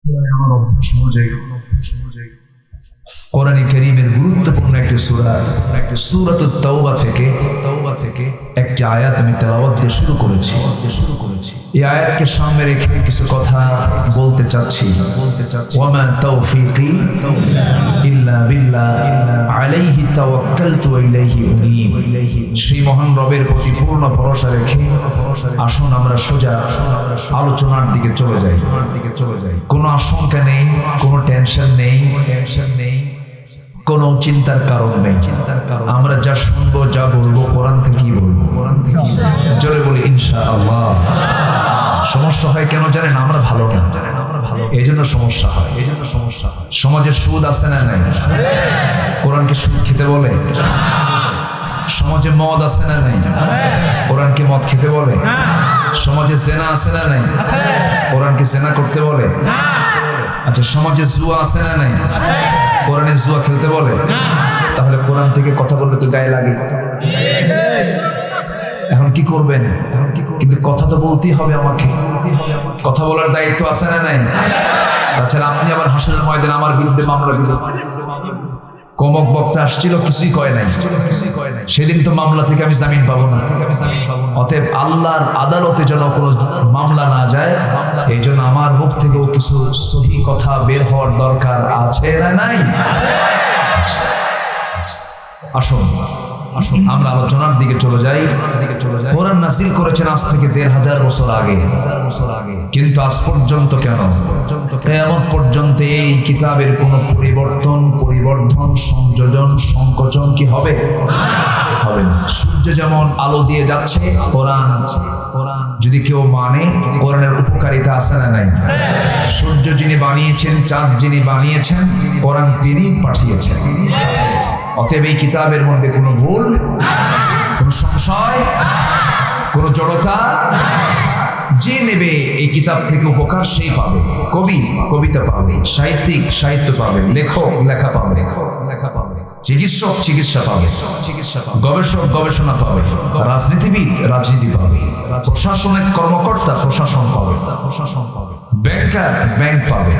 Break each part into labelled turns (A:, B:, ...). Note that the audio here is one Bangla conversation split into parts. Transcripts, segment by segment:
A: আমার অভ্যাস অনুযায়ী কোরআন কারীমের গুরুত্বপূর্ণ একটি সূরাতুত তাওবা থেকে একটি আয়াত আমি তেলাওয়াত দিয়ে শুরু করেছি। এই আয়াতকে সামনে রেখে কিছু কথা বলতে চাচ্ছি। ওয়ামা তাওফীকি ইল্লা বিল্লাহ আলাইহি তাওয়াক্কালতু ওয়া ইলাইহি উনীব। সেই মহান রবের প্রতি পূর্ণ ভরসা রেখে আসুন আমরা সোজা আলোচনার দিকে চলে যাই। কোনো আশঙ্কা নেই, কোনো টেনশন নেই, কোনো চিন্তার কারণ নেই। আমরা যা শুনবো, যা বলবো কোরআন থেকেই বলবো। জোরে বলি ইনশাআল্লাহ। সমস্যা হয় কেন জানেন? আমরা ভালো কেন জানেন? এই জন্য সমস্যা হয়। সমাজে সুদ আছে না নাই? কোরআনকে সুদ খেতে বলে? সমাজে মদ আছে না নাই? কোরআনকে মদ খেতে বলে? সমাজে জেনা আছে না নাই? কোরআনকে জেনা করতে বলে? আচ্ছা, সমাজে জুয়া আছে না নাই? কোরআনে জুয়া খেলতে বলে? তাহলে কোরআন থেকে কথা বললে তো গায়ে লাগে। এখন কি করবেন? কিন্তু কথা তো বলতেই হবে আমাকে। কথা বলার দায়িত্ব আছে না নাই? তাছাড়া আপনি আবার হাসরের ময়দানে আমার বিরুদ্ধে মামলা দিলেন। কমক বক্তা আসছিল, কিছুই কয় নাই। সেদিন তো মামলা থেকে আমি জামিন পাবো না। অতএব আল্লাহর আদালতে যেন কোনো মামলা না যায়, এই জন্য আমার মুখ থেকেও কিছু সহি কথা বের হওয়ার দরকার আছে না নাই? আসুন আমরা আলোচনার দিকে চলে যাই। কোরআন নাযিল করেছেন আজ থেকে ১৫০০ বছর আগে, কিন্তু আজ পর্যন্ত কেন কিয়ামত পর্যন্ত এই কিতাবের কোনো পরিবর্ধন, সংযোজন, সংকোচন কি হবে? হবে না। সূর্য যেমন আলো দিয়ে যাচ্ছে, কোরআন যদি কেউ মানে, কোরআনের উপকারিতা আছে না নাই? সূর্য যিনি বানিয়েছেন, চাঁদ যিনি বানিয়েছেন, কোরআন তিনি পাঠিয়েছেন। অতএব এই কিতাবের মধ্যে কোনো ভুল, কোনো সংশয়, কোনো জড়তা, যে নেবে এই কিতাব থেকে উপকার সেই পাবে। কবি কবিতা পাবে, সাহিত্যিক সাহিত্য পাবে, লেখক লেখা পাবে, চিকিৎসক চিকিৎসা পাবে, গবেষক গবেষণা পাবে, রাজনীতিবিদ রাজনীতি পাবে, প্রশাসনিক কর্মকর্তা প্রশাসন পাবে, ব্যাংকার ব্যাংক পাবে,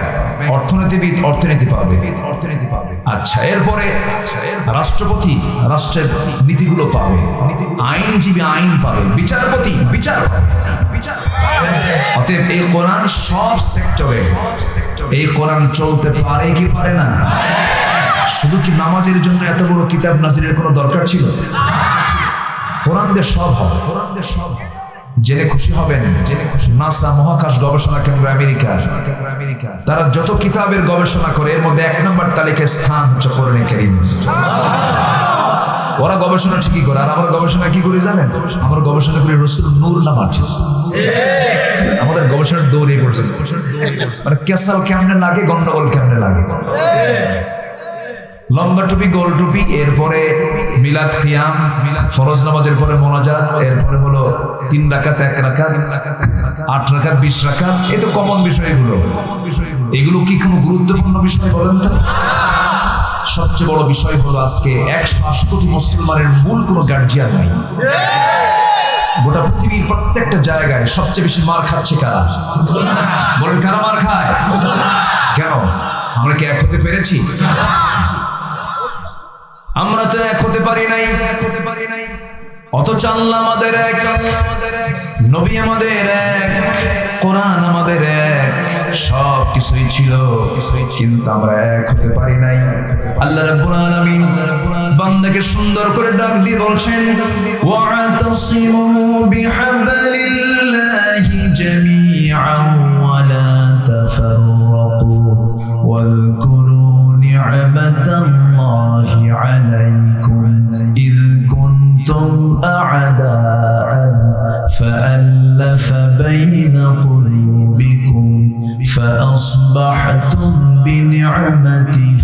A: অর্থনীতিবিদ অর্থনীতি পাবে। আচ্ছা, এরপরে রাষ্ট্রপতি রাষ্ট্রের নীতিগুলো পাবে, আইনজীবী আইন পাবে, বিচারপতি বিচার পাবে। অতএব এই কোরআন সব সেক্টরে, এই কোরআন চলতে পারে কি পারে না? শুধু কি নামাজের জন্য এত বড় কিতাব নাজিলের কোনো দরকার ছিল? কোরআন দিয়ে সব হবে। জেনে খুশি হবেন, নাসা মহাকাশ গবেষণা কেন্দ্র আমেরিকা, তারা যত কিতাবের গবেষণা করে এর মধ্যে ১ নম্বর তালিকায় স্থান হচ্ছে কোরআন কারীম। ওরা গবেষণা ঠিকই করে, আর আমরা গবেষণা কি করি জানেন? আমরা গবেষণা করি রসুল নূর নামাজ। আমাদের গবেষণার দৌড়ে পড়ছে, মানে কেসাল কেমনে লাগে, গন্ডগোল কেমনে লাগে। লম্বা টুপি গোল টুপি, এরপরে মিলাদ কিয়াম, ফরজ নামাজের পরে মোনাজাত, এরপরে হলো ৩ রাকাত ১ রাকাত, ৮ রাকাত ২০ রাকাত। এই তো কমন বিষয়গুলো। এগুলো কি কোনো গুরুত্বপূর্ণ বিষয় বলেন তো? সবচেয়ে বড় বিষয় হলো আজকে ১৮০ কোটি মুসলমানের মূল কোনো গার্জিয়ান নাই। গোটা পৃথিবীর প্রত্যেকটা জায়গায় সবচেয়ে বেশি মার খাচ্ছে কারা? বলেন, কারা মার খায়? কেন? আমরা কি এক হতে পেরেছি? আমরা তো এক হতে পারি নাই। অথচ আল্লাহ আমাদের এক, নবী আমাদের এক, কোরআন আমাদের এক, সব কিছুই ছিল, কিন্তু আমরা এক হতে পারি নাই। আল্লাহ রাব্বুল আলামিন বান্দাকে সুন্দর করে ডাক দিয়ে বলছেন, ওয়া'তাসিমু বিহাবলিল্লাহি জামিআন ওয়া লা তাফাররাকু ওয়াযকুরু নি'মাতাল্লাহি আলাইকুম ইয কুনতুম আ'দাআন ফাআল্লাফা বাইনা কুলুবিকুম فأصبحتم بنعمته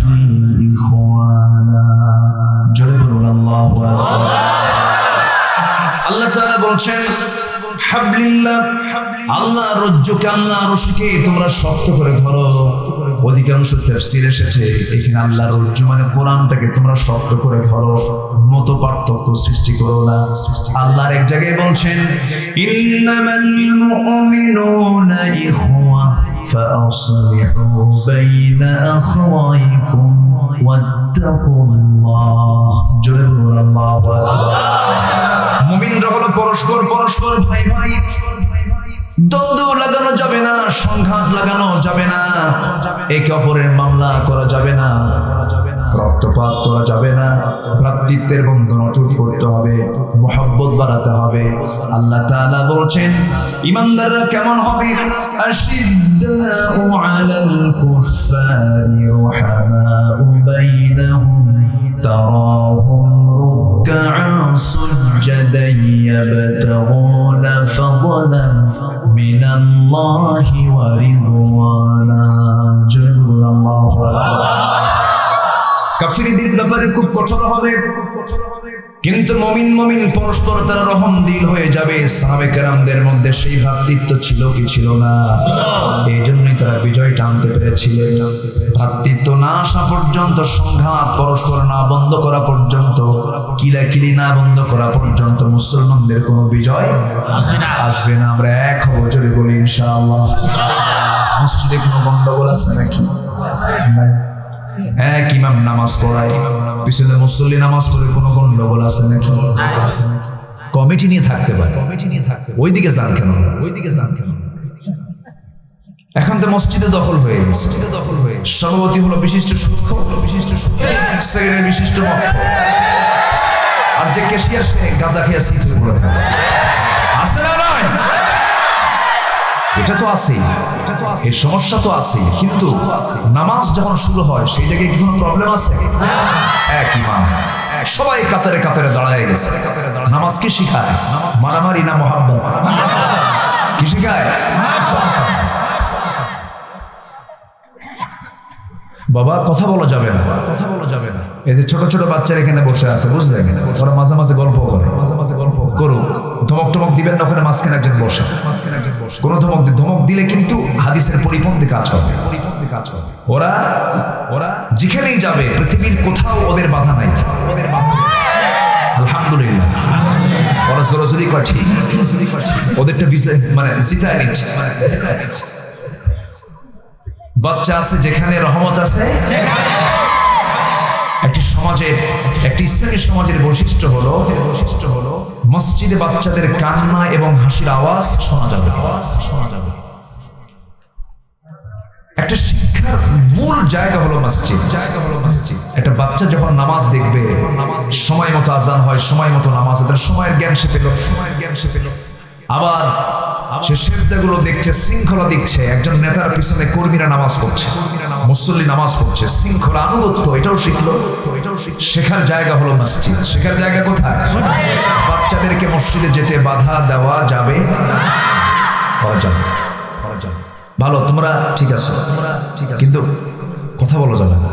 A: إخوانا। জোরে বলুন আল্লাহু আকবার। আল্লাহ তাআলা বলছেন, হাবলিল্লাহ, আল্লাহ রজ্জুকে, আল্লাহ রশিকে তোমরা শক্ত করে ধরো। অধিকাংশ তাফসীর এসেছে এখানে আল্লাহ রজ্জু মানে কোরআনটাকে তোমরা শক্ত করে ধরো, মত পার্থক্য সৃষ্টি করো না। আল্লাহর এক জায়গায় বলছেন, ইন্নামাল মুমিনুনা ইখওয়া, فأصلحوا بين أخويكم واتقوا الله جل الله মুমিনরা হলো পরস্পর ভাই ভাই দ্বন্দ্ব লাগানো যাবে না, সংঘাত লাগানো যাবে না, একে অপরের মামলা করা যাবে না, রক্তপাত করা যাবে না, ভ্রাতৃত্বের বন্ধন অটুট করতে হবে, মহব্বত বাড়াতে হবে। আল্লাহ তাআলা বলছেন ঈমানদাররা কেমন হবে? আশিদ্দাউ আলাল কুফফারি রুহামাউ বাইনাহুম তারাহুম রুকআন সুজদান ইয়াবতাগুনা ফাদলান মিনাল্লাহি ওয়া রিদওয়ানা জাল্লাল্লাহু কাফিরদের ব্যাপারে খুব কঠোর হবে, কিন্তু মুমিন পরস্পর তারা রহম দিল হয়ে যাবে। সাহাবে কেরামদের মধ্যে সেই ভ্রাতৃত্ব ছিল কি ছিল না? এই জন্যই তারা বিজয় টানতে পেরেছিলেন। ভ্রাতৃত্ব না আসা পর্যন্ত, সংঘাত পরস্পর না বন্ধ করা পর্যন্ত, কিলাকিলি না বন্ধ করা পর্যন্ত মুসলমানদের কোনো বিজয় আসবে না। আমরা এক হব, জোরে বলি ইনশাআল্লাহ। মসজিদে কোনো গন্ডগোল আছে নাকি? এক ইমাম নামাজ পড়ায়, পিছনে মুসল্লি নামাজ পড়ে, কোনো গন্ডগোল আছে নাকি? কমিটি নিয়ে থাকতে পারে, ওইদিকে যান কেন? এখন তো মসজিদে দখল হয়ে গেছে। সভাপতি হলো বিশিষ্ট সুদখোর, সেক্রেটারি বিশিষ্ট মদখোর, আর যে ক্যাশিয়ার সে গাঁজা খেয়ে সিট হয়ে পড়ে থাকে। আছে না নয়? এটা তো আছে, এই সমস্যা তো আছে, কিন্তু নামাজ যখন শুরু হয় সেই জায়গায় কি কোনো প্রবলেম আছে? এক ইমাম, সবাই কাতারে কাতারে দাঁড়ায় গেছে। নামাজ কি শিখায়? মারামারি না মোহাম্মত? কি শিখায়? বাবা কথা বলা যাবে না, এই যে ছোট ছোট বাচ্চারা এখানে বসে আছে, বুঝলেন? ওরা মাঝে মাঝে গল্প করুক, ধমক টমক দিবেন না। ওখানে মাঝখানে একজন বসে, কোনো ধমক দিলে কিন্তু হাদিসের পরিপন্থী কাজ হবে। ওরা যেখানেই যাবে পৃথিবীর কোথাও ওদের বাধা নাই, আলহামদুলিল্লাহ। ওরা জোরাজুরি করে ঠিক, ওদেরটা মানে জিতায় নিচ্ছে। বাচ্চা আছে যেখানে রহমত আছে। একটি ইসলামী সমাজের বৈশিষ্ট্য হলো মসজিদে বাচ্চাদের কান্না এবং হাসির আওয়াজ শোনা যাবে। একটা শিক্ষার মূল জায়গা হলো মসজিদ। একটা বাচ্চা যখন নামাজ দেখবে, সময় মতো আজান হয়, সময় মতো নামাজ, সময়ের জ্ঞান সে পেল। আবার সে সেজদাগুলো দেখছে, শৃঙ্খলা দিচ্ছে। একজন নেতার পিছনে কর্মীরা নামাজ পড়ছে, মুসল্লি নামাজ পড়ছে, শৃঙ্খলা আনুগত্য, এটাও শিখলো। শেখার জায়গা হলো মসজিদ। শেখার জায়গা কোথায়? বাচ্চাদেরকে মসজিদে যেতে বাধা দেওয়া যাবে? ভালো, তোমরা ঠিক আছো, কিন্তু কথা বলা যাবে না,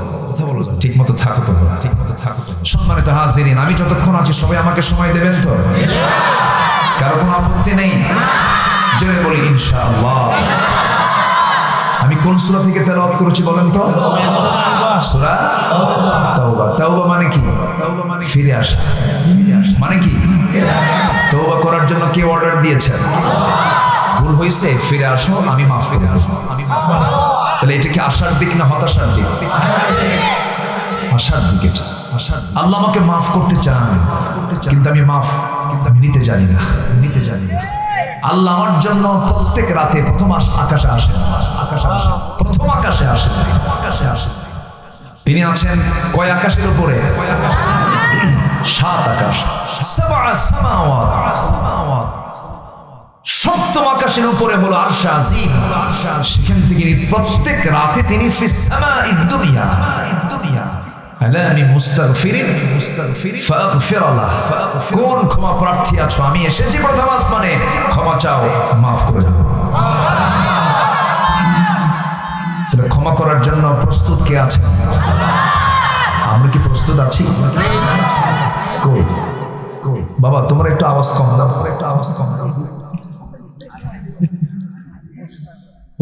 A: ঠিক মতো থাকো। সম্মানিত হাজিরিন, আমি যতক্ষণ আছি সবাই আমাকে সময় দেবেন তো? কারো কোনো আপত্তি নেই? জোরে বলি ইনশাআল্লাহ। আমি কোন সূরা থেকে তেলাওয়াত করেছি বলেন তো? সূরা তাওবা। তাওবা মানে কি? ফিরে আসা। মানে কি? তাওবা করার জন্য কে অর্ডার দিয়েছেন? ভুল হয়েছে, ফিরে আসো, আমি মাফ করে দেব। তাহলে এটা কি আশার দিক না হতাশার দিক? আশার দিক। এটা আল্লাহ আমাকে মাফ করতে চান, কিন্তু আমি নিতে জানি না। আল্লাহ আমার জন্য প্রত্যেক রাতে প্রথম আকাশে আসে। তিনি আছেন কয় আকাশের উপরে? 7 আকাশ। সপ্তম আকাশের উপরে হলো আরশ আজিম। সেখান থেকে প্রত্যেক রাতে তিনি ফিস সামাঈদ দুনিয়া কোন ক্ষমা প্রার্থী আছো? আমি এসেছি প্রথম আসমানে, ক্ষমা চাও, মাফ করে দেব। ক্ষমা করার জন্য প্রস্তুত কে আছে? আমরা কি প্রস্তুত আছি? বাবা তোমরা একটু আওয়াজ কম দাও।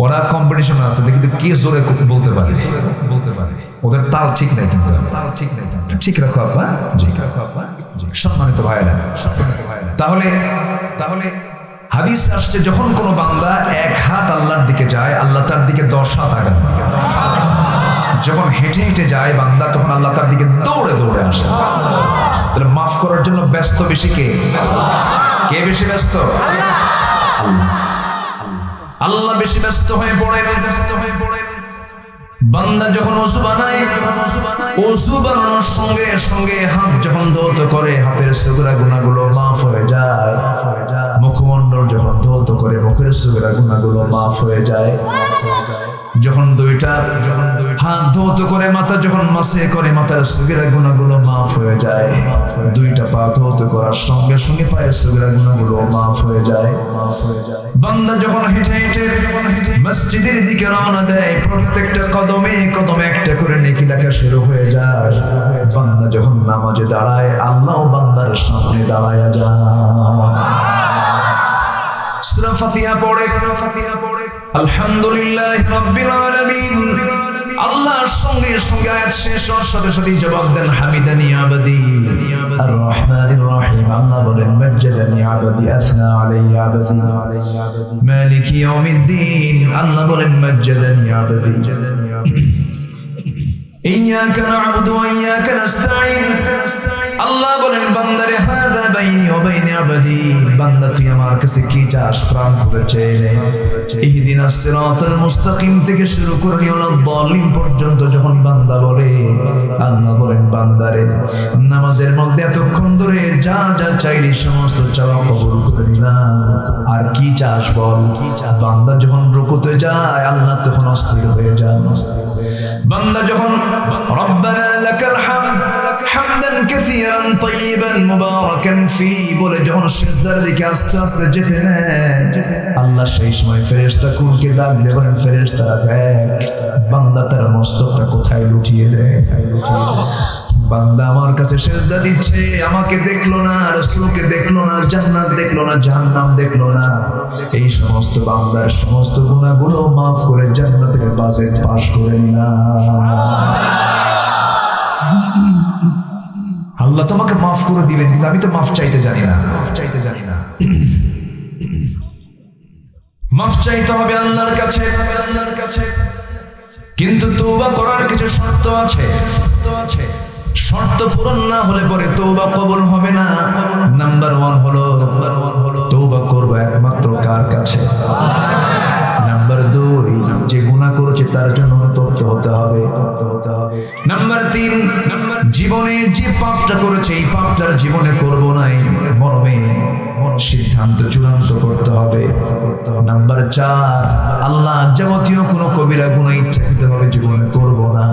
A: ওরা কম্পিটিশন আছে, কিন্তু কে জোরে বলতে পারে। ওদের তাল ঠিক নাই, কিন্তু ঠিক রাখো আব্বা, সম্মানিত ভাইরা। তাহলে হাদিস আসছে যখন কোনো বান্দা এক হাত আল্লাহর দিকে যায়, আল্লাহ তার দিকে 10 হাত আগান। যখন হেঁটে হেঁটে যায় বান্দা, তখন আল্লাহ তার দিকে দৌড়ে দৌড়ে আসে। তাহলে মাফ করার জন্য ব্যস্ত বেশি কে? কে বেশি ব্যস্ত? আল্লাহ বেশি ব্যস্ত হয়ে পড়ে। বান্দা যখন ওযু বানায়, ওযু বানানোর সঙ্গে সঙ্গে হাত যখন ধৌত করে, হাতের সগরা গুনাহগুলো মাফ হয়ে যায়। মুখমণ্ডল যখন ধৌত করে, মুখের সগরা গুনাহগুলো মাফ হয়ে যায়। যখন দুইটা হাত ধৌত করে, মাথা যখন মাসে করে, মাথার সগরা গুনাহগুলো মাফ হয়ে যায়। দুইটা পা ধৌত করার সঙ্গে সঙ্গে পায়ের সগরা গুনাহগুলো মাফ হয়ে যায়। বান্দা যখন হেঁটে হেঁটে মসজিদের দিকে রওনা দেয়, প্রত্যেকটা কদমে কদমে একটা করে নেকি লেখা শুরু হয়ে যায়। বান্দা যখন নামাজে দাঁড়ায়, আল্লাহ বান্দার সামনে দাঁড়ায় যায়। সূরা ফাতিহা পড়ে, আলহামদুলিল্লাহি রাব্বিল আলামিন। আল্লাহর সঙ্গে সঙ্গে আয়াত শেষ হওয়ার সাথে সাথে জবাব দেন হামিদানি আবদি আর রহমানির রহিম। আল্লাহ বলেন মাজ্জাদানি আবদি আসনা আলাইহি আবদি মালিকি ইয়াউমিদ্দিন। আল্লাহ বলেন মাজ্জাদানি আবদি। ইয়াকা না'বুদু ওয়া ইয়াকা নাস্তাঈন। আল্লাহ বলেন বান্দারে হাদা বাইনি ওয়া বাইনি আবদি। বান্দা তুই আমার কাছে কি চাস? প্রাণ করেছে ইহদিনাস সিরাতাল মুস্তাকিম থেকে শুরু করে নিয়লাদ দালিম পর্যন্ত যখন বান্দা বলে, আল্লাহ বলেন বান্দারে নামাজের মধ্যে এতক্ষণ ধরে যা যা চাইলি সমস্ত চাওয়া কবুল করে নিলাম। আর কি চাস বল? বান্দা যখন রুকুতে যায়, আল্লাহ তখন অস্থির হয়ে যায়। বান্দা যখন রব্বানা লাকাল হামদ হামদান কাসীরান তাইয়িবান মুবারাকান ফি বলে যখন সিজদার দিকে আস্তে আস্তে যেতে নেয়, আল্লাহ সেই সময় ফেরেশতা কুলকে ডাক দিয়ে বলেন ফেরেশতারা দেখ বান্দা তার মস্তকটা কোথায় লুটিয়ে দেয়। বান্দা আমার কাছে সিজদা দিচ্ছে, আমাকে দেখলো না, রাসূলকে দেখলো না, জান্নাত দেখলো না, জাহান্নাম দেখলো না। এই সমস্ত বান্দার সমস্ত গুনাহগুলো মাফ করে জান্নাতের বাজেট পাস করে নিলাম। আল্লাহ তোমাকে মাফ করে দিবেন, কিন্তু আমি তো মাফ চাইতে জানি না। মাফ চাইতে হবে আল্লাহর কাছে, কিন্তু তওবা করার কিছু শর্ত আছে। শর্ত পূরণ না হলে পরে তওবা কবুল হবে না। নাম্বার 1 হলো তওবা করব একমাত্র কার কাছে? নাম্বার 2 যে গুনাহ করেছে তার জন্য অনুতপ্ত হতে হবে। নাম্বার 3 জীবনে যে পাপটা করেছে এই পাপটার জীবনে করব না, এই মরমে সিদ্ধান্ত চূড়ান্ত করতে হবে। নাম্বার 4 আল্লাহ যাবতীয় কোনো কবিরা গুনাহ ইচ্ছাকৃতভাবে জীবনে করব না।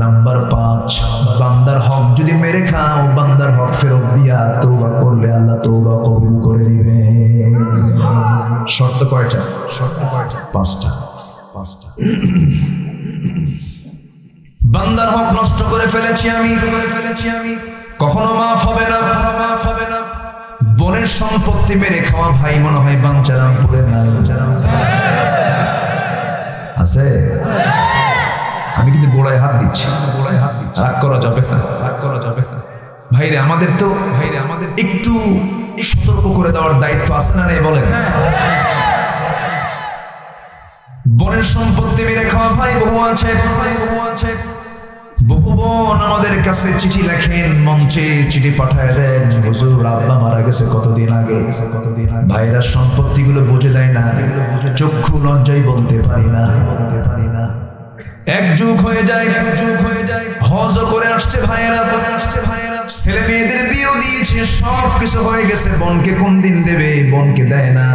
A: নাম্বার 5 বান্দার হক যদি মেরে খাও, বান্দার হক ফেরত দিয়া তওবা করলে আল্লাহ তওবা কবুল করে নেবেন। শর্ত কয়টা? 5টা। বান্দার হক নষ্ট করে ফেলেছি আমি, কখনো মাফ হবে না। বোনের সম্পত্তি মেরে খাওয়া ভাই মনে হয় বাঞ্চারামপুরে নাই, আছে? আমি কিন্তু গোড়ায় হাত দিচ্ছি। রাগ করা যাবে না ভাইরে। আমাদের একটু সতর্ক করে দেওয়ার দায়িত্ব আছে না নেই বলেন? বোনের সম্পত্তি মেরে খাওয়া ভাই বহু আছে। বহু বোন আমাদের কাছে চিঠি লেখেন, মঞ্চে চিঠি পাঠায় দেন, হুজুর আব্বা মারা গেছে কতদিন আগে। ভাইরা সম্পত্তিগুলো বুঝে দেয় না, চক্ষু লজ্জায় বলতে পারি না। এক যুগ হয়ে যায়, হজ করে আসছে ভাইয়েরা, ছেলে মেয়েদের বিয়েও দিয়েছে, সব কিছু হয়ে গেছে। বোনকে কোন দিন দেবে? বোনকে দেয় না।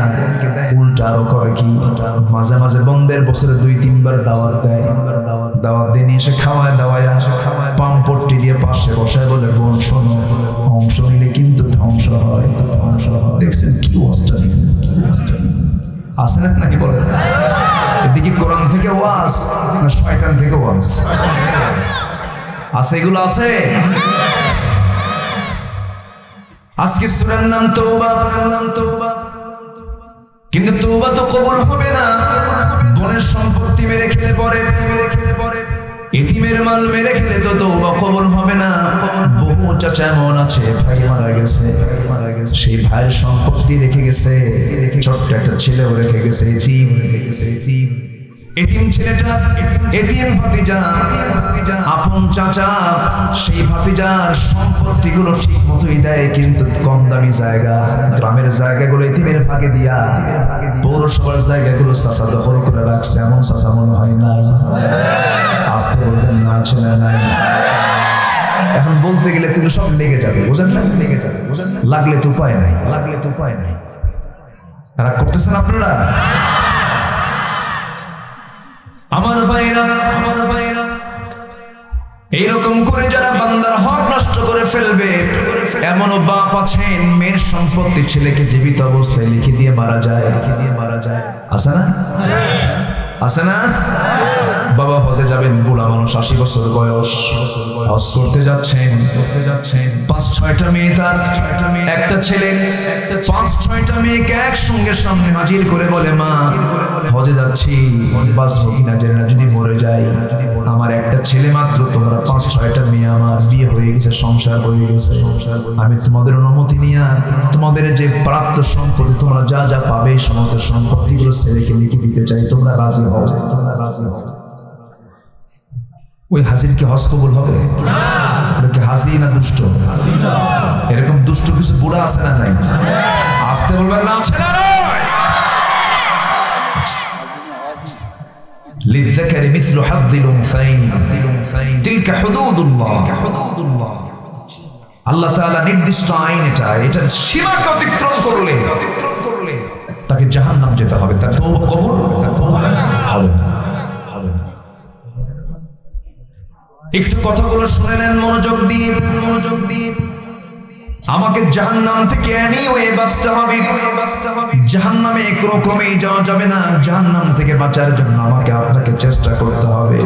A: উল্টা আরো করে কি, মাঝে মাঝে বন্ধের বছরে 2-3 বার দাওয়াত দেয়। দাওয়াত দিয়ে নিয়ে এসে খাওয়ায় পাম পট্টি দিয়ে পাশে বসায় বলে বোন শোনো, অংশ নিলে কিন্তু ধ্বংস হয়। দেখছেন কি অবস্থা? আছে নাকি বলে? এদিকে কোরআন থেকে ওয়াজ না শয়তান থেকে ওয়াজ? আছে, এগুলো আছে। আজকে সূরার নাম তওবা, কিন্তু তওবা তো কবুল হবে না। বোনের সম্পত্তি মেরে খেলে পরে, এতিমের মাল মেরে খেলে তো তওবা কবুল হবে না। বহু চাচা এমন আছে, ভাই মারা গেছে, সেই ভাইয়ের সম্পত্তি রেখে গেছে, ছোট্ট একটা ছেলেও রেখে গেছে, এতিম ছেলেটা, এতিম ভাতিজা, আপন চাচা সেই ভাতিজার সম্পত্তিগুলো ঠিক মতোই দেয়, কিন্তু কম দামি জায়গা, গ্রামের জায়গাগুলো এতিমের ভাগে দিয়া পৌরসভার জায়গাগুলো চাচা দখল করে রাখছে। এমন চাচা মনে হয় না? আসতে বলবেন না, আছে না নাই? এখন বলতে গেলে তুমি সব লেগে যাবে, বোঝেন না? লেগে যাবে, বোঝেন না? লাগলে তো উপায় নাই, লাগলে তো উপায় নাই। রাগ করতেছেন আপনারা? আমার ভাইরা, আমার ভাইরা, এইরকম করে যারা বান্দার হক নষ্ট করে ফেলবে, এমনও বাপ আছেন মেয়ের সম্পত্তি ছেলেকে জীবিত অবস্থায় লিখে দিয়ে মারা যায়, লিখে দিয়ে মারা যায়। আছে না? আছে না? বাবা হজে যাবেন, বুড়া মানুষ, 80 বছর বয়স, হজ করতে যাচ্ছেন, 5-6টা মেয়ে, তার একটা ছেলে, 5-6টা মেয়েকে একসঙ্গে সামনে হাজির করে বলে, মা হজে যাচ্ছি, বাঁচবো কিনা জানি না, যদি মরে যাই, আমার একটা ছেলে মাত্র, তোমরা 5-6টা মেয়ে, আমার বিয়ে হয়ে গেছে, সংসার হয়ে গেছে, আমি তোমাদের অনুমতি নিয়ে তোমাদের যে প্রাপ্ত সম্পত্তি তোমরা যা যা পাবে এই সমস্ত সম্পত্তিগুলো ছেলেকে লিখে দিতে চাই, তোমরা রাজি হও, তোমরা রাজি হও। ওই হাজির কি হজ কবুল হবে? হাজি না দুষ্ট? এরকম দুষ্ট কিছু বুড়া আছে না নাই? আসতে বলবেন না? আছে না? للذكر مثل حظ الأنثيين تلك حدود الله আল্লাহ তাআলা নির্দিষ্ট আইন, এটা সীমাকে অতিক্রম করলে তাকে জাহান্নাম যেতে হবে, তার তওবা কবুল হবে না। একটু কথাগুলো শুনে নেন মনোযোগ দিয়ে, মনোযোগ দিয়ে। আমাকে জাহান্নাম থেকে এনিওয়ে বাঁচতে হবে, জাহান্নামে একরকমই যাওয়া যাবে না। জাহান্নাম থেকে বাঁচার জন্য আমাকে আপনাকে চেষ্টা করতে হবে,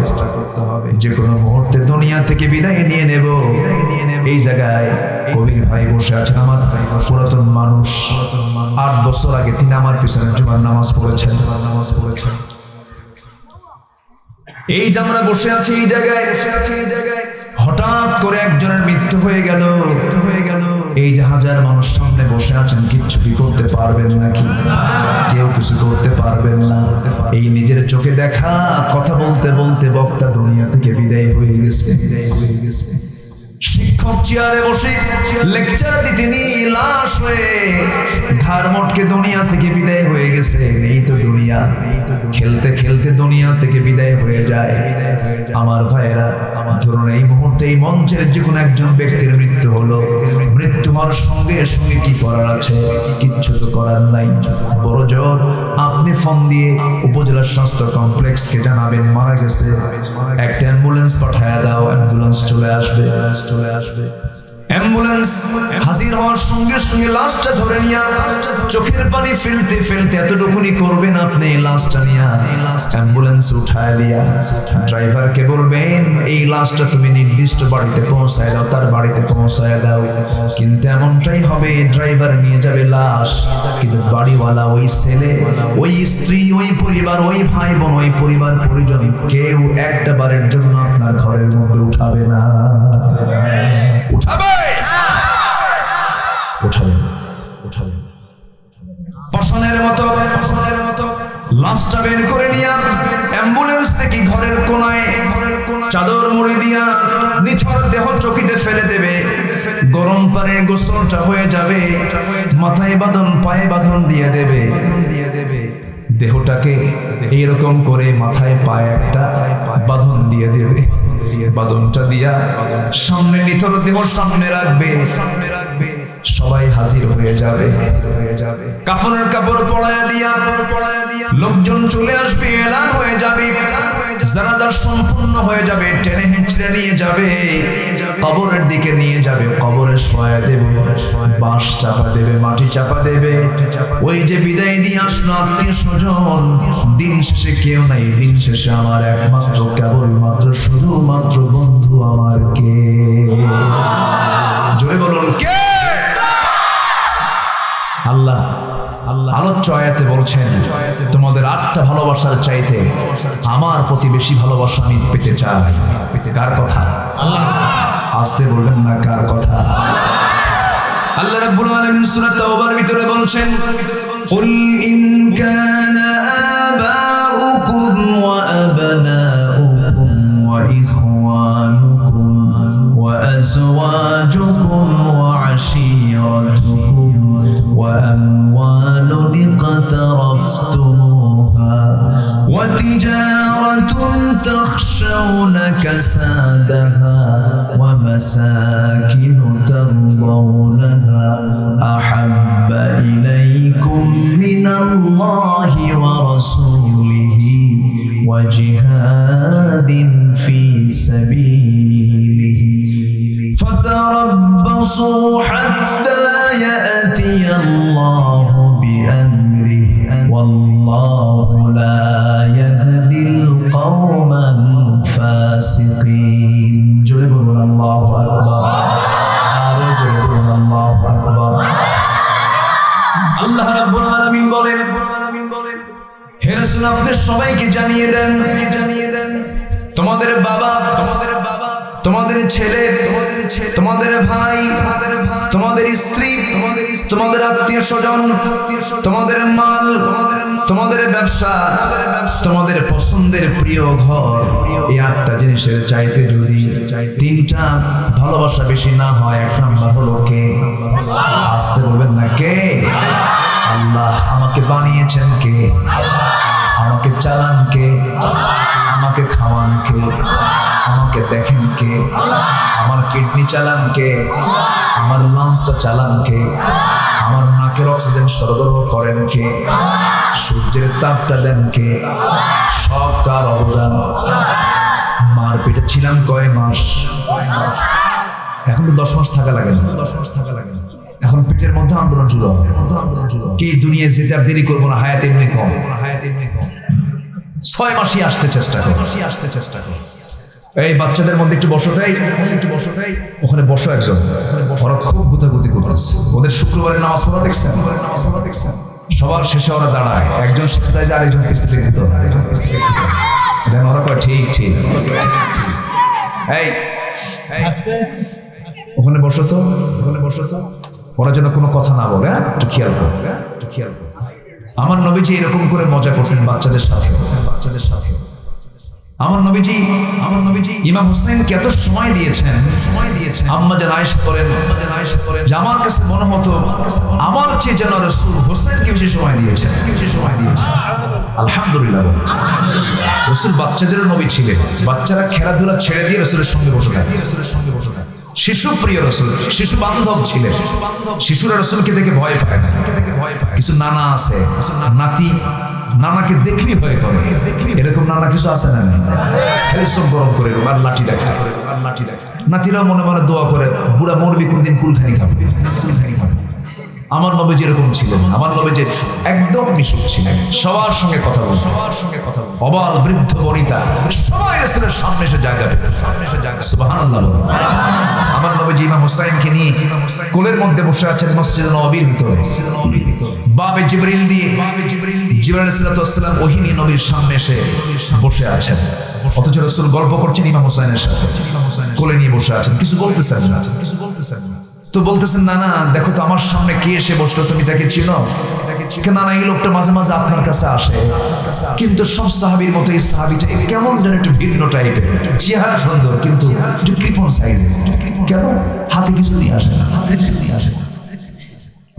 A: যে কোনো মুহূর্তে দুনিয়া থেকে বিদায় নিয়ে নেব। এই জায়গায় কবির ভাই বসে আছেন, আমার পুরাতন মানুষ, 8 বছর আগে তিনি আমার পিছনে জুমার নামাজ পড়েছেন। এই যে আমরা বসে আছি এই জায়গায়, হঠাৎ করে একজনের মৃত্যু হয়ে গেল। এই যে হাজার মানুষ সামনে বসে আছেন, কিচ্ছু কি করতে পারবেন নাকি? কেউ কিছু করতে পারবেন না। এই নিজের চোখে দেখা কথা বলতে বলতে বক্তা দুনিয়া থেকে বিদায় হয়ে গেছে। শিক্ষক চেয়ারে বসে লেকচার দিতে নিয়ে লাশ হয়ে ধার মটকে দুনিয়া থেকে বিদায় হয়ে গেছে। এই তো দুনিয়া, খেলতে খেলতে দুনিয়া থেকে বিদায় হয়ে যায়। আমার ভাইয়েরা, ধরুন এই মুহূর্তে এই মঞ্চের যে কোনো একজন ব্যক্তির মৃত্যু হলো, মৃত্যু হওয়ার সঙ্গে সঙ্গে কি করার আছে? কিচ্ছু তো করার নাই। বড় জোর আপনি ফোন দিয়ে উপজেলা স্বাস্থ্য কমপ্লেক্সকে জানাবেন মারা গেছে, একটা অ্যাম্বুলেন্স পাঠায় দাও, অ্যাম্বুলেন্স চলে আসবে। অ্যাম্বুলেন্স হাজির হওয়ার সঙ্গে সঙ্গে লাশটা ধরে নিয়ে চোখের পানি ফেলতে ফেলতে এতটুকুনি করবেন আপনি, লাশটা নিয়ে অ্যাম্বুলেন্স উঠায় দিয়া ড্রাইভারকে বলবেন, এই লাশটা তুমি নির্দিষ্ট বাড়িতে পৌঁছায় দাও, তার বাড়িতে পৌঁছায় দাও। কিন্তু এমনটাই হবে, ড্রাইভার নিয়ে যাবে লাশ, কিন্তু বাড়িওয়ালা, ওই ছেলে, ওই স্ত্রী, ওই পরিবার, ওই ভাই বোন, ওই পরিবার পরিজন কেউ একটা বারের জন্য আপনার ঘরের মধ্যে উঠাবে না। পাষাণের মতো লাশটা বের করে নিয়ে অ্যাম্বুলেন্স থেকে ঘরের কোনায় চাদর মুড়ি দিয়া নিথর দেহ চকিতে ফেলে দেবে। গরম পানির গোসলটা হয়ে যাবে, মাথায় বাঁধন, পায়ে বাঁধন দিয়ে দেবে। দেহটাকে এইরকম করে মাথায় পায়ে একটা বাঁধন দিয়ে দেবে। বাঁধনটা দিয়া সামনে নিথর দেহ সামনে রাখবে। সবাই হাজির হয়ে যাবে। কাফনের কাপড় পরায়া দিয়া লোকজন চলে আসবে, এলান হয়ে যাবে, জানাজা সম্পূর্ণ হয়ে যাবে। টেনে হেঁচড়ে নিয়ে যাবে, কবরের দিকে নিয়ে যাবে, কবরে শোয়া দেবে, বাঁশ চাপা দেবে, মাটি চাপা দেবে। ওই যে বিদায় দিয়ে আসলো আত্মীয় স্বজন, দিন শেষে কেউ নাই, দিন শেষে আমার একমাত্র কেবলমাত্র শুধুমাত্র বন্ধু আমার কে? জোরে বলুন কে? আল্লাহ আলোচ্য আয়াতে বলছেন, তোমাদের 8টা ভালোবাসার চাইতে আমার প্রতি বেশি ভালোবাসা আমি পেতে চাই। কার কথা? আসতে বলবেন না কার কথা? আল্লাহ রাব্বুল আলামিন সূরা তাওবার ভিতরে বলছেন, কুল ইন কানা আবাউকুম ওয়া আবনাউকুম ওয়া ইখওয়ানুকুম ওয়া আজওয়াজুকুম ওয়া আশীরাতুকুম ওয়া আমওয়ালুন ইqtaraftumuha ওয়া তিজারাতুন তাখশাউনা কাসাদাহা ওয়া মাসাকিন তারদাউনাহা আহাব্বা ইলাইকুম মিনাল্লাহি ওয়া রাসূলিহি ওয়া জিহাদিন ফি সাবিলিহি ফাতারাব্বাসু হাত্তা ইয়াতিয়াল্লাহু বিআমরিহি ওয়াল্লাহু লা ইয়াহদিল কওমান ফাসিকিন। জোরে বলুন আল্লাহু আকবার, আরো জোরে বলুন আল্লাহু আকবার। আল্লাহ রাব্বুল আলামিন বলেন, হে রাসূল আপনি সবাইকে জানিয়ে দেন, তোমাদের বাবা, তোমাদের ছেলে, তোমাদের ভাই, তোমাদের স্ত্রী, তোমাদের আত্মীয় স্বজন, তোমাদের মাল, তোমাদের ব্যবসা, তোমাদের পছন্দের প্রিয় ঘর, এই 8টা জিনিসের চাইতে যদি 3টা ভালোবাসা বেশি না হয়, 1 নাম্বার হলো কে? আসতে বলবেন না কে? আল্লাহ। আমাকে বানিয়েছেন কে? আমাকে চালান কে? আমাকে খাওয়ান কে? আমাকে দেখেন কে? আমার কিডনি চালান কে? আমার লাংসটা চালান কে? আমার নাকের অক্সিজেন সরবরাহ করেন কে? সূর্যের তাপটা দেন কে? সব কার অবদান? মার পেটে ছিলাম কয় মাস? এখন তো 10 মাস থাকা লাগে না, 10 মাস থাকা লাগে না। এখন পেটের মধ্যে আন্দোলন শুরু হবে, কি দুনিয়া যেতে আর দেরি করবো না, হায়াত এমনি কম, 6 মাসই আসতে চেষ্টা করো। এই বাচ্চাদের মধ্যে একটু বসোটাই, ওখানে বসো একজন, ওরা খুব গুতাগুতি করতেছে। ওদের শুক্রবারের নামাজ পড়া দেখছেন? সবার শেষে ওরা দাঁড়ায়, একজন সাথে যায় আরেকজন পিছনে দিত, ওরা কয় ঠিক। এই ওখানে বসো তো, ওরা যেন কোনো কথা না বলে, একটু খেয়াল করো। আমার নবীজি এরকম করে মজা করতেন বাচ্চাদের সাথে। আমার নবীজি ইমাম হুসাইনকে এত সময় দিয়েছেন। আম্মা জান আয়েশা করেন, যে আমার কাছে মনে হতো আমার চেয়ে যেন রাসূল হুসাইনকে বেশি সময় দিয়েছেন। আলহামদুলিল্লাহ। রাসূল বাচ্চাদের নবী ছিলেন, বাচ্চারা খেলাধুলা ছেড়ে দিয়ে রাসূলের সঙ্গে বসে থাকতেন। শিশু প্রিয় রাসূল, শিশু বান্ধব ছিলেন। শিশুরা রাসূলকে দেখে ভয় পায় না। কিছু নানা আছে, নানাকে দেখলি ভয় করে, এরকম নানা কিছু আছে না? খালি চোখ গরম করে আর লাঠি দেখায়। নাতিরাও মনে মনে দোয়া করে, বুড়া মরবি কোনদিন কুলখানি খাবে। আমার নবীজি এরকম ছিলেন। আমার নবীজি একদম মিশুক ছিলেন, সবার সঙ্গে কথা বলতেন। অবাল বৃদ্ধ বনিতা সবাই রাসূলের সামনে এসে জায়গা পেতেন। সুবহানাল্লাহ। আমার নবীজি ইমাম হুসাইনকে নিয়ে কোলের মধ্যে বসে আছেন মসজিদে নববীর ভিতরে। বাবে জিবরিল দিয়ে জিবরাইল আলাইহিস সালাম ওহী নিয়ে নবীর সামনে এসে বসে আছেন, অথচ রাসূল গল্প করছেন ইমাম হুসাইনের সাথে, কোলে নিয়ে বসে আছেন, কিছু বলতেছেন না। তো বলতেছেন, না দেখো তো আমার সামনে কে এসে বসলো, তুমি তাকে চিনো? না এই লোকটা মাঝে মাঝে আপনার কাছে আসে, কিন্তু সব সাহাবীর মতো এই সাহাবীটা কেমন যেন একটু ভিন্ন টাইপের, চেহারা সুন্দর কিন্তু একটু কৃপণ সাইজের। কেন? হাতে কিছু নিয়ে আসে না।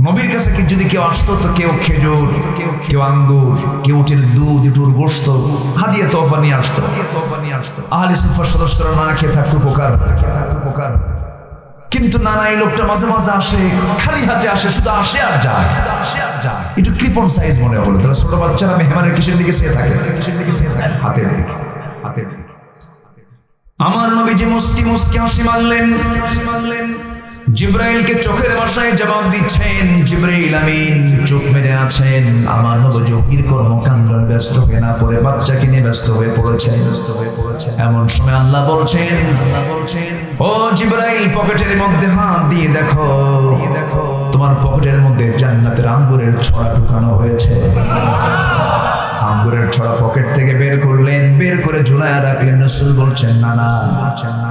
A: নবীর কাছে যদি কেউ আসতো তো কেউ খেজুর, কেউ আঙ্গুর, কেউ উটের দুধ, একটুর গোশত হাদিয়া তোহফা নিয়ে আসতো। আহলে সুফার সদস্যরা না খেয়ে থাকতো, উপকার। কিন্তু না এই লোকটা মাঝে মাঝে আসে, খালি হাতে আসে, শুধু আসে আর যায়। একটু কৃপণ সাইজ মনে হলো। তাহলে ছোট বাচ্চারা মেহমানের কিসের দিকে চেয়ে থাকে? হাতের দিকে। আমার নবীজি মুস্কি হাসি মারলেন। জিবরাইলকে চোখের ভাষায় জবাব দিচ্ছেন। জিবরাইল আমিন চোখ মেরে আছেন। আমার নবী ওহির কর্মকাণ্ড ব্যস্ত হয়ে না পড়ে বাচ্চাকে নিয়ে ব্যস্ত হয়ে পড়েছে। এমন সময় আল্লাহ বলছেন, ও জিবরাইল পকেটের মধ্যে হাত দিয়ে দেখো, তোমার পকেটের মধ্যে জান্নাতের আঙ্গুরের ছড়া ঢুকানো হয়েছে। আঙ্গুরের ছড়া পকেট থেকে বের করলেন, বের করে ঝুলায় রাখলেন। রাসূল বলছেন, না না,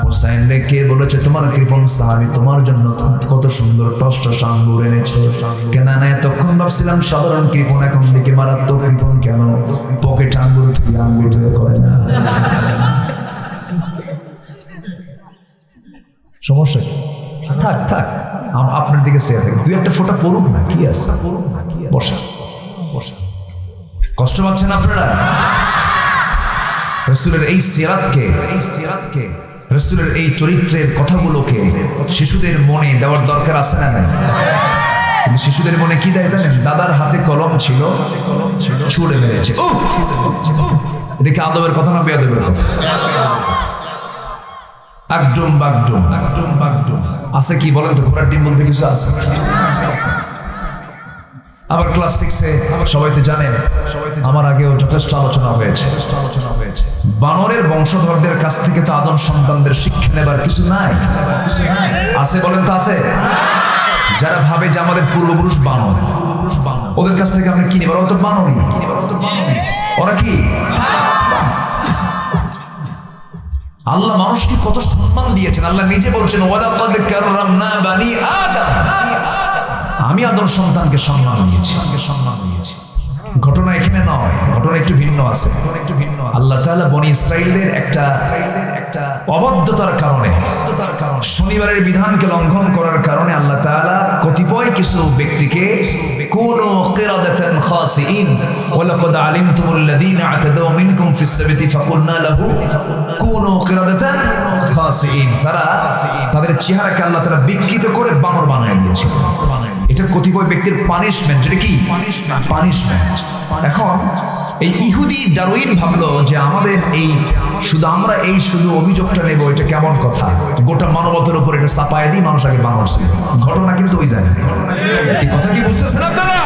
A: হোসেন রে, কে বলেছে তোমার কৃপণ সাহাবী তোমার জন্য কত সুন্দর টসটস আঙ্গুর এনেছে? কেন না, এতক্ষণ ভাবছিলাম সাধারণ কৃপণ, এখন দেখি মারাত্মক কৃপণ। কেন? পকেট আঙ্গুর থেকে আঙ্গুর বের করে না। সমস্যা থাক থাক, আপনার দিকে চেয়ে থাকে, তুই একটা ফোঁটা পড়ুক না, কি আছে, বসা বসা। কষ্ট পাচ্ছেন আপনারা? রাসূলের এই সিরাতকে, রাসূলের এই চরিত্রের কথাগুলোকে শিশুদের মনে দেওয়ার দরকার আছে না নাই? কিন্তু শিশুদের মনে কি দেয় জানেন? দাদার হাতে কলম ছিল, ছুঁড়ে মেরেছে। এটা কি আদবের কথা না বেয়াদবের কথা? একদম বাগডুম, একদম বাগডুম আছে। কি বলেন তো, ঘোড়ার ডিম বলতে কিছু আছে? আবার ক্লাস 6-এ সবাই তো জানেন, আমার আগেও যথেষ্ট আলোচনা হয়েছে। বানরের বংশধরদের কাছ থেকে তো আদম সন্তানদের শিক্ষা নেবার কিছু নাই, আছে বলেন তো? আছে। যারা ভাবে যে আমাদের পূর্বপুরুষ বানর, ওদের কাছ থেকে আপনি কি নেবার? অত বানরই, ওরা কি? আল্লাহ মানুষকে কত সম্মান দিয়েছেন। আল্লাহ নিজে বলছেন, ওয়ালাকাদ কাররামনা বানি আদম, আমি আদম সন্তানকে সম্মান দিয়েছি। ঘটনা এখানে নয়, ঘটনা একটু ভিন্ন আছে। আল্লাহ তাআলা বনি ইসরাঈলের একটা অবাধ্যতার কারণে, শনিবারের বিধানকে লঙ্ঘন করার কারণে আল্লাহ তাআলা কতিপয় কিছু ব্যক্তিকে কুনু কিরাদাতান খাসিইন ওয়ালাকাদ আলিমতুমুল্লাযীনা আতাদাউ মিনকুম ফিস সাবতি ফাকুলনা লাহু কুনু কিরাদাতান খাসিইন, তারা তাদের চেহারাকে আল্লাহ তাআলা বিকৃত করে বানর বানায় দিয়েছে। এটা কতিপয় ব্যক্তির পানিশমেন্ট। এটা কি পানিশমেন্ট? এখন এই ইহুদি ডারউইন ভাবলো যে আমাদের এই আমরা শুধু অভিযোগটা নেব, এটা কেমন কথা? গোটা মানবতার উপর এটা চাপায় দিই, মানুষ আগে বানর ছিল। ঘটনা কিন্তু ওই যায়। এই কথা কি বুঝতেছেন আপনারা?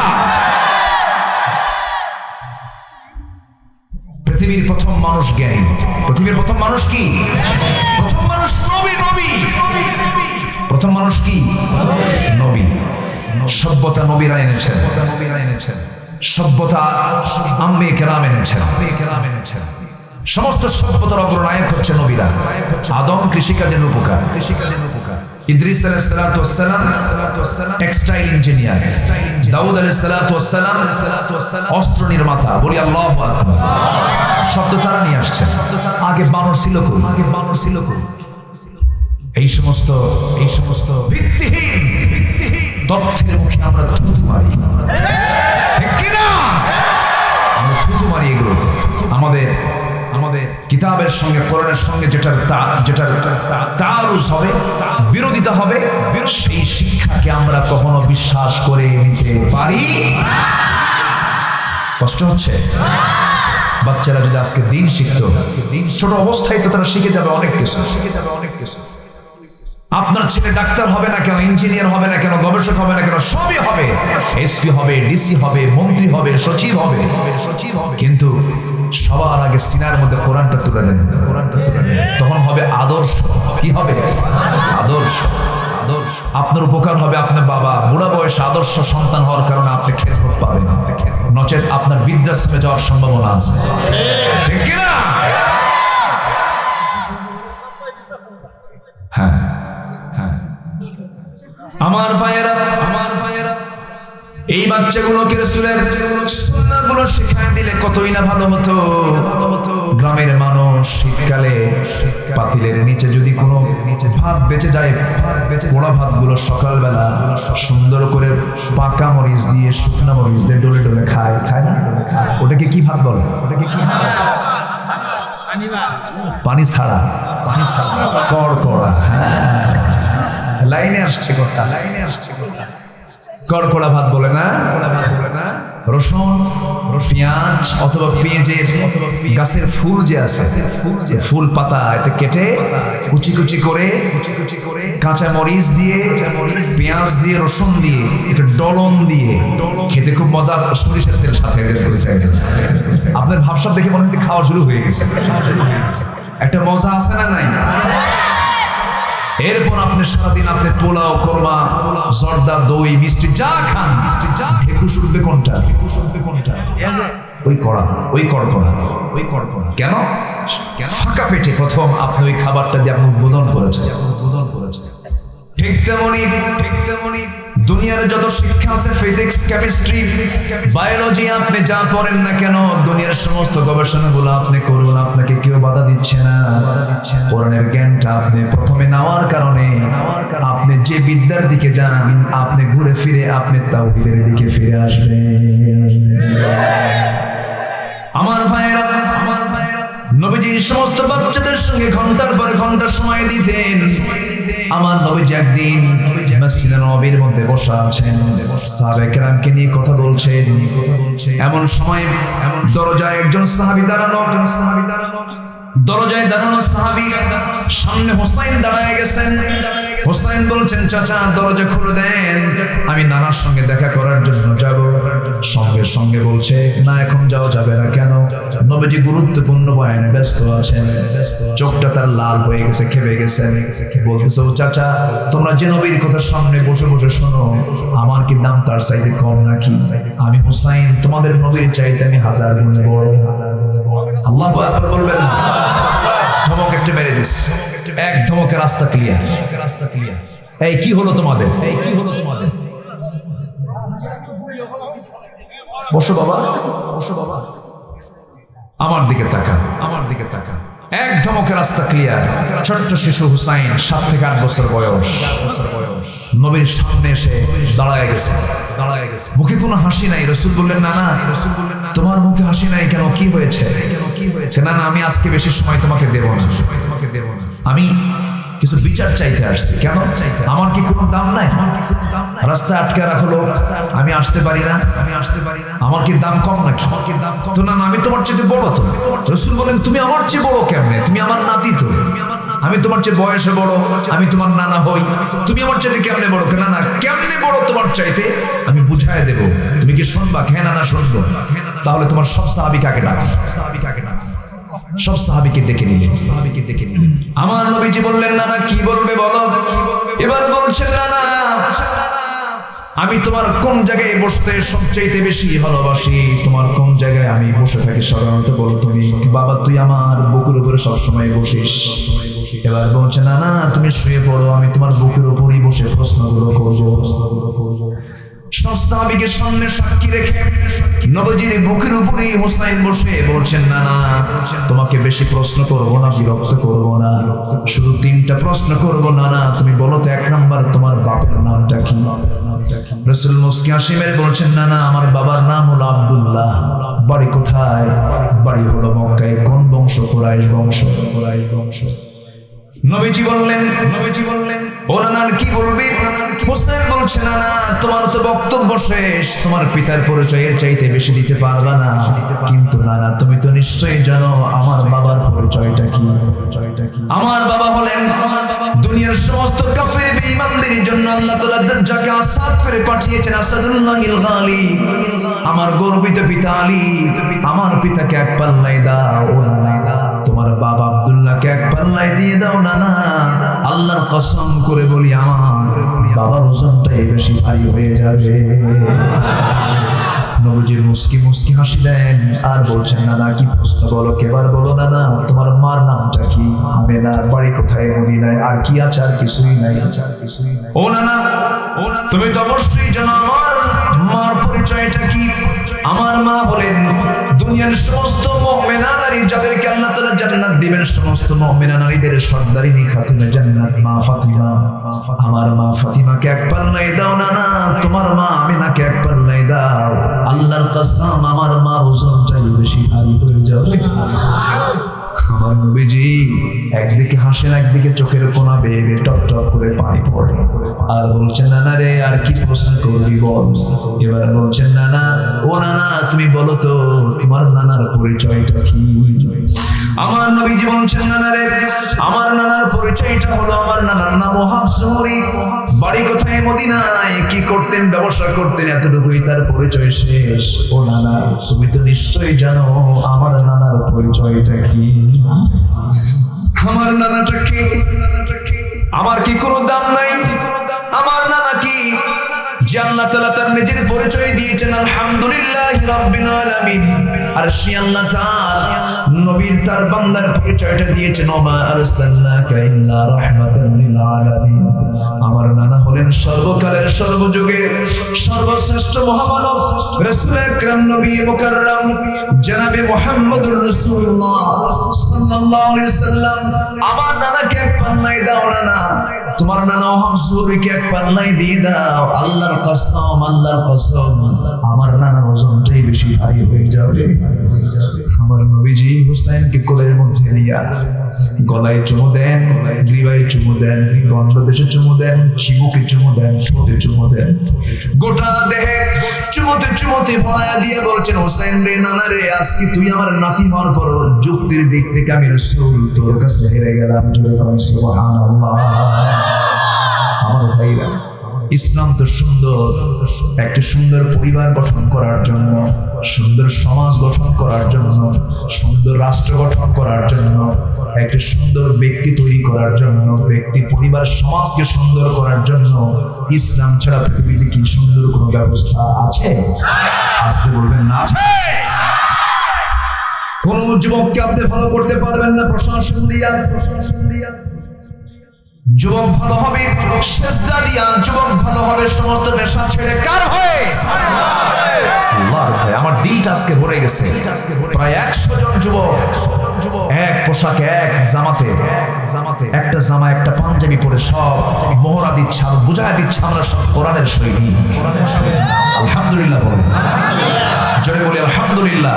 A: পৃথিবীর প্রথম মানুষ জ্ঞানী। পৃথিবীর প্রথম মানুষ কি? প্রথম মানুষ নবী। প্রথম মানুষ কি? নবী। সভ্যতা নবীরা এনেছেন, সভ্যতা আম্বিয়ে কেরাম এনেছেন। সমস্ত সভ্যতার অগ্রনায়ক হচ্ছে নবীরা। আদম কৃষিকাজের উপকার, ইদ্রিস আলাইহিস সালাতু ওয়াস সালাম টেক্সটাইল ইঞ্জিনিয়ার, দাউদ আলাইহিস সালাতু ওয়াস সালাম অস্ত্র নির্মাতা। বলি আল্লাহু আকবার। শব্দ তারা নিয়ে আসছে। আগে বানর ছিল কই? এই সমস্ত ভিত্তিহীন তথ্যের মুখে আমরা থুতু মারি, ঠিক কি না? আমরা থুতু মারি এগুলোতে। আমাদের কিতাবের সঙ্গে, কোরআনের সঙ্গে যেটার তাআরুজ হবে, বিরোধিতা হবে, সেই শিক্ষাকে আমরা কখনো বিশ্বাস করে নিতে পারি? কষ্ট হচ্ছে? বাচ্চারা যদি আজকে দিন শিখতো, ছোট অবস্থায় তো তারা শিখে যাবে অনেক কিছু। আপনার ছেলে ডাক্তার হবে না কেন, ইঞ্জিনিয়ার হবে না কেন, গবেষক হবে না কেন, সবই হবে। এসপি হবে, ডিসি হবে, মন্ত্রী হবে, সচিব হবে। কিন্তু সবার আগে সিনার মধ্যে কোরআনটা তুলে দেন, তখন হবে আদর্শ। কি হবে? আদর্শ। আপনার উপকার হবে। আপনার বাবা বুড়া বয়সে আদর্শ সন্তান হওয়ার কারণে আপনি খেদমত পাবেন, নচেত আপনার বৃদ্ধাশ্রমে যাওয়ার সম্ভাবনা আছে, ঠিক কি না? হ্যাঁ, আমার ভাইয়েরা, এই বাচ্চাগুলোকে রাসূলের সুন্নাহগুলো শিখায় দিলে কতই না ভালো হতো। গ্রামের মানুষ শীতকালে পাতিলের নিচে যদি কোনো ভাত বেঁচে যায়, পোড়া ভাতগুলো সকালবেলা সুন্দর করে পাকা মরিচ দিয়ে, শুকনা মরিচ দিয়ে ডলে ডলে খায় না? ওটাকে কি ভাত বলে? পানি ছাড়া কড়কড়া। হ্যাঁ, লাইনে আসছে কথা। কড়কড়া ভাত বলে না? রসুন, পেঁয়াজ অথবা পেঁয়াজের গাছের ফুল যে আছে, ফুল পাতা, এটা কেটে কুচি কুচি করে কাঁচা মরিচ দিয়ে, পেঁয়াজ দিয়ে, রসুন দিয়ে, এটা ডলন দিয়ে খেতে খুব মজা। সরিষার তেল সাথে আপনার ভাবসাব দেখে মনে হয় খাওয়া শুরু হয়ে গেছে। একটা মজা আছে না নাই? এরপর আপনি সারাদিন আপনি পোলাও, কোরমা, জর্দা, দই, মিষ্টি যা খান, ঢেকুশ উঠবে কোনটা? ওই কড়কড়া কেন ফাঁকা পেটে প্রথম আপনি ওই খাবারটা দিয়ে আপনি উদ্বোধন করেছেন ঠিক তেমনি দুনিয়ার যত শিক্ষা আছে ফিজিক্স কেমিস্ট্রি বায়োলজি আপনি যা পড়েন না কেন দুনিয়ার সমস্ত গবেষণাগুলো আপনি করুন আপনাকে কেউ বাধা দিচ্ছে না কোরআনের জ্ঞানটা আপনি প্রথমে নেওয়ার কারণে আপনি যে বিদ্যার দিকে যান আপনি ঘুরে ফিরে আপনি তাওহীদের দিকে ফিরে আসবেন আমার ভাইয়েরা নবীজি সমস্ত বাচ্চাদের সঙ্গে ঘন্টার পর ঘন্টা সময় দিতেন আমার নবীজি একদিন মসজিদে নববীর মধ্যে বসা আছেন সাহাবায়ে কেরামকে নিয়ে কথা বলছেন এমন সময় দরজায় একজন সাহাবী দাঁড়ানো সাহাবী সামনে হোসাইন দাঁড়ায় গেছেন হোসাইন বলছেন চাচা দরজা খুলে দেন আমি নানার সঙ্গে দেখা করার জন্য যাব সঙ্গে সঙ্গে বলছে না এখন যাওয়া যাবে না কেন নবীজি গুরুত্বপূর্ণ বয়ানে ব্যস্ত আছেন চোখটা তার লাল হয়ে গেছে খেপে গেছেন বলতেছে ও চাচা তোমরা যে নবীর কথা সামনে বসে বসে শোনো আমার কি দাম তার চাইতে কম নাকি আমি হোসাইন তোমাদের নবীর চাইতে আমি 1000 গুণ বড় আল্লাহু আকবার বলবেন না ধমক একটা মেরে দিস এক ধমকে রাস্তা ক্লিয়ার এই কি হলো তোমাদের বসো বাবা আমার দিকে তাকা এক ধমকে রাস্তা ক্লিয়ার ছোট্ট শিশু হুসাইন 7 থেকে 8 বছর বয়স নবীর সামনে এসে দাঁড়ায় গেছে মুখে কোনো হাসি নাই রাসূল বললেন না তোমার মুখে হাসি নাই কেন কি হয়েছে না আমি আজকে বেশি সময় তোমাকে দেব না আমি কিছু বিচার চাইতে আসছি কেন আমার কি কোনো দাম নাই রাস্তা আটকে রাখলো আমি আসতে পারি না আমার কি দাম কম নাকি তো না আমি তোমার চেয়ে বড় তো রাসূল বলেন তুমি আমার চেয়ে বড় কেমনে তুমি আমার নাতি তো আমি তোমার চেয়ে বয়সে বড় আমি তোমার নানা হই তুমি আমার চাইতে কেমনে বড় না কেমনে বড় তোমার চাইতে আমি বুঝায় দেব তুমি কি শুনবা না শুনবো তাহলে তোমার সব সাহাবী কাকে ডাকো সব সাহাবীকে ডেকে নিলে আমার নবীজি বললেন না কি বলবে বলো এবার বলছেন না আমি তোমার কোন জায়গায় বসতে সবচেয়ে বেশি ভালোবাসি তোমার কোন জায়গায় আমি বসে থাকি সাধারণত বলো তুমি বাবা তুই আমার বুকের উপরে সবসময় বসিস এবার বলছে না তুমি শুয়ে পড়ো আমি তোমার বুকের উপরেই বসে প্রশ্নগুলো করবো সব সাহাবীকে সামনে সাক্ষী রেখে নবীজির বুকের উপরেই হোসাইন বসে বলছেন না তোমাকে বেশি প্রশ্ন করবো না বিরক্ত করবো না শুধু 3টা প্রশ্ন করবো না তুমি বলো তো 1 নাম্বার তোমার বাবার নামটা কি রাসূল মুস্কি হাসি মেরে বলছেন না আমার বাবার নাম হলো আব্দুল্লাহ বাড়ি কোথায় বাড়ি হলো মক্কায় কোন বংশ কুরাইশ বংশ নবীজি বললেন ও নানার কি বলবি হোসেন বলছে না তোমার তো বক্তব্য শেষ তোমার পিতার পরিচয়ের চাইতে বেশি দিতে পারবা না কিন্তু নানা তুমি তো নিশ্চয়ই জানো আমার বাবার পরিচয়টা কি আমার বাবা হলেন দুনিয়ার সমস্ত কাফের বেঈমানদের জন্য আল্লাহ তাআলা যাকে আসাদ করে পাঠিয়েছেন আসাদুল্লাহিল গালিব আমার গর্বিত পিতা আলী আমার পিতাকে এক পাল্লায় দাও ও নানা তোমার বাবা আব্দুল্লাহকে এক পাল্লায় দিয়ে দাও না আল্লাহর কসম করে বলি আমার বাবার ওজনটাই বেশি ভারী হয়ে যাবে নবীজির মুস্কি হাসি দেন আর বলছেন না কি প্রশ্ন বলো কেবার বলো না তোমার মার নামটা কি আমেনা বাড়ি কোথায় মদিনায় আর কি আছে আর কিছুই নাই ও না তুমি তো অবশ্যই জানো আমার মার পরিচয়টা কি আমার মা বলেন দুনিয়ার সমস্ত মুমিনা নারী যাদেরকে আল্লাহ তাআলা জান্নাত দিবেন সমস্ত মুমিনা নারীদের সর্দারিনী খাতুনে জান্নাত মা ফাতিমা আমার মা ফাতিমাকে এক পাল্লায় দাও না তোমার মা আমিনাকে এক পাল্লায় দাও আল্লাহর কসম আমার মা ওজনটাই বেশি ভারী হয়ে যাবে আমার নবীজি একদিকে হাসেন একদিকে চোখের কোনা বেয়ে বেয়ে টপ টপ করে পানি পড়ে আর বলছেন না রে আর কি প্রশ্ন করবি বল এবার বলছেন না ও নানা তুমি বলো তো তোমার নানার পরিচয়টা কি আমার নবীজি বলছেন না রে আমার নানার পরিচয়টা হলো আমার নানার নাম ওহাব জুহরি বাড়ি কোথায় মদিনায় কি করতেন ব্যবসা করতেন এতটুকুই তার পরিচয় শেষ ও নানা তুমি তো নিশ্চয়ই জানো আমার নানার পরিচয়টা কি আমার নানাটা কি আমার কি কোনো দাম নাই আমার নানা কি যে আল্লাহ তাআলা তার নিজের পরিচয় দিয়েছেন আলহামদুলিল্লাহি রাব্বিল আলামিন, আর সেই আল্লাহ তাআলা নবীর তার বান্দার পরিচয়টা দিয়েছেন ওমা আরসালনাকা ইল্লা রাহমাতাল লিল আলামিন। আমার নানা হলেন সর্বকালের সর্বযুগের সর্বশ্রেষ্ঠ মহামানব রাসূল আকরাম নবী মুকাররম জনাবে মুহাম্মদুর রাসূলুল্লাহ সাল্লাল্লাহু আলাইহি সাল্লাম। আমার নানাকে এক পাল্লায় দাও নানা, তোমার নানা হামসুরকে এক পাল্লায় দিয়ে দাও। আল্লাহর কসম, আল্লাহর কসম, আমার নানার ওজনটাই বেশি ভারী হয়ে যাবে। আমার নবীজি হুসাইনকে কোলের মধ্যে নিয়া গলায় চুমু দেন, গ্রীবায় চুমু দেন, গন্ধদেশে চুমু দেন, চিবুকে চুমু দেন, ঠোঁটে চুমু দেন, গোটা দেহে চুমুতে চুমুতে ভয়া দিয়ে বলছেন হুসাইন রে, নানা রে, আজকে তুই আমার নাতি হওয়ার পর যুক্তির দিক থেকে আমি রাসূল তোর কাছে হেরে গেলাম। সুবহানাল্লাহ। আমার ভাইরা, ইসলাম তো সুন্দর, একটা সুন্দর পরিবার গঠন করার জন্য, সুন্দর সমাজ গঠন করার জন্য, সুন্দর রাষ্ট্র গঠন করার জন্য, একটা সুন্দর ব্যক্তি তৈরি করার জন্য, ব্যক্তি পরিবার সমাজকে সুন্দর করার জন্য। ইসলাম ছাড়া পৃথিবীতে কি সুন্দর কোনো ব্যবস্থা আছে? আসতে বলবেন না আছে। কোন যুবককে আপনি ভালো করতে পারবেন না প্রশাসন দিয়া। যুবক ভালো হবে সেজদা দিয়া, যুবক ভালো হবে সমস্ত নেশা ছেড়ে। কার হয়ে? আল্লাহর ভয়ে। আমার দিলটা আজকে ভরে গেছে। প্রায় 100 জন যুবক এক পোশাকে, এক জামাতে, একটা জামা একটা পাঞ্জাবি পরে সব মোহরা দিচ্ছে, বুঝায় দিচ্ছে আমরা সব কোরআনের সৈনিক। আলহামদুলিল্লাহ বলেন, জোরে বলি আলহামদুলিল্লাহ।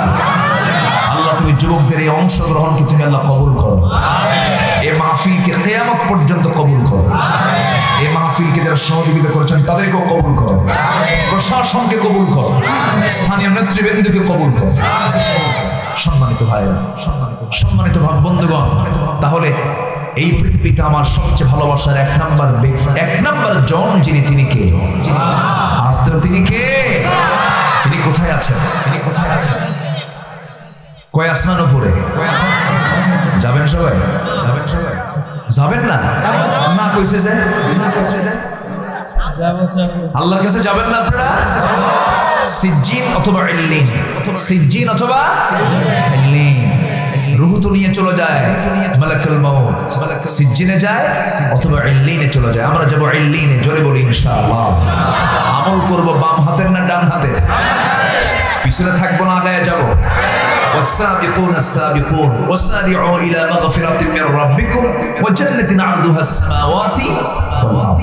A: আল্লাহ তুমি যুবকদের এই অংশগ্রহণকে তুমি আল্লাহ কবুল করো, এই মাহফিলকে কিয়ামত পর্যন্ত কবুল করো, এই মাহফিলকে যারা সহযোগিতা করেছেন তাদেরকেও কবুল করো, প্রশাসনকে কবুল করো, স্থানীয় নেতৃবৃন্দকে কবুল করো। সম্মানিত ভাইরা, সম্মানিত ভাই বন্ধুগণ, তাহলে এই পৃথিবীতে আমার সবচেয়ে ভালোবাসার এক নাম্বার জন যিনি, তিনি কে? আসতে তিনি কে? তিনি কোথায় আছেন? তিনি কোথায় আছেন? কয় আসমান উপরে? যাবেন সবাই? যাবেন সবাই? যাবেন না? না কইছে যে, না কইছে যে আল্লাহর কাছে যাবেন না আপনারা? সিজ্জিন অথবা ইল্লিন, সিজ্জিন অথবা ইল্লিন। রূহ তো নিয়ে চলে যায় মালাকুল মাউত, সিজ্জিনে যায় অথবা ইল্লিনে চলে যায়। আমরা যাব ইল্লিনে, জোরে বলি ইনশাআল্লাহ। আমল করব বাম হাতের না ডান হাতের? পিছনে থাকবো না, আগায় যাবো। والسابقون السابقون وسارعوا إلى مغفرة من ربكم وجنة عرضها السماوات والأرض